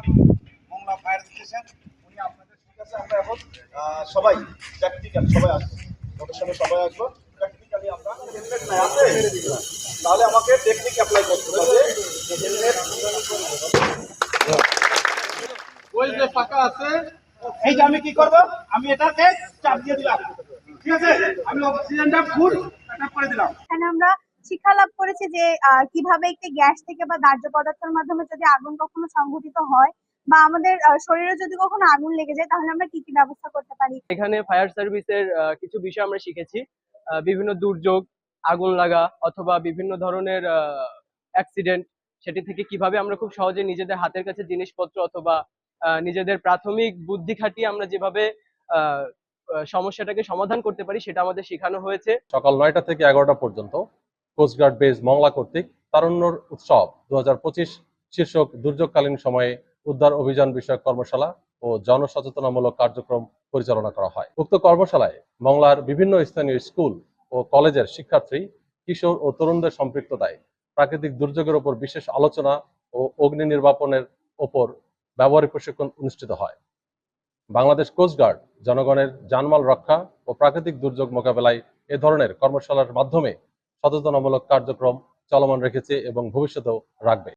মালিক Mongla fire station, উনি আপনাদের কাছে আমরা এখন সবাই প্র্যাকটিক্যাল সবাই আসবো, সদস্যরা সবাই আসবো প্র্যাকটিক্যালি আমরা হেলমেট নাই আছে, তাহলে আমাকে টেকনিক অ্যাপ্লাই করতে হবে। হেলমেট ওই যে ফাঁকা আছে, এই যে আমি কি করব, আমি এটাকে চাপ দিয়ে দিলাম, ঠিক আছে, আমি অক্সিজেনটা ফুল এটা করে দিলাম। এখানে আমরা শিক্ষা লাভ করেছি যে কিভাবে একটি গ্যাস থেকে বা দাহ্য পদার্থের মাধ্যমে যদি আগুন কখনো সংঘটিত হয় বা আমাদের শরীরে যদি কখনো আগুন লেগে যায় তাহলে আমরা কি কি ব্যবস্থা করতে পারি। এখানে ফায়ার সার্ভিসের কিছু বিষয় আমরা শিখেছি। বিভিন্ন দুর্যোগ, আগুন লাগা অথবা বিভিন্ন ধরনের অ্যাক্সিডেন্ট, সেটি থেকে কিভাবে আমরা খুব সহজে নিজেদের হাতের কাছে জিনিসপত্র অথবা নিজেদের প্রাথমিক বুদ্ধি খাটিয়ে আমরা যেভাবে আহ, সমস্যাটাকে সমাধান করতে পারি সেটা আমাদের শেখানো হয়েছে। সকাল 9টা থেকে 11টা পর্যন্ত কোস্টগার্ড বেস মংলা কর্তৃক তারুণ্যর উৎসব 2025 শীর্ষক দুর্যোগকালীন সময়ে উদ্ধার অভিযান বিষয়ক কর্মশালা ও জনসচেতনামূলক কার্যক্রম পরিচালনা করা হয়। উক্ত কর্মশালায় মংলার বিভিন্ন স্থানীয় স্কুল ও কলেজের শিক্ষার্থী, কিশোর ও তরুণদের সম্পৃক্ততায় প্রাকৃতিক দুর্যোগের উপর বিশেষ আলোচনা ও অগ্নি নির্বাপনের ওপর ব্যবহারিক প্রশিক্ষণ অনুষ্ঠিত হয়। বাংলাদেশ কোস্টগার্ড জনগণের জানমাল রক্ষা ও প্রাকৃতিক দুর্যোগ মোকাবেলায় এ ধরনের কর্মশালার মাধ্যমে সচেতনামূলক কার্যক্রম চলমান রেখেছে এবং ভবিষ্যতেও রাখবে।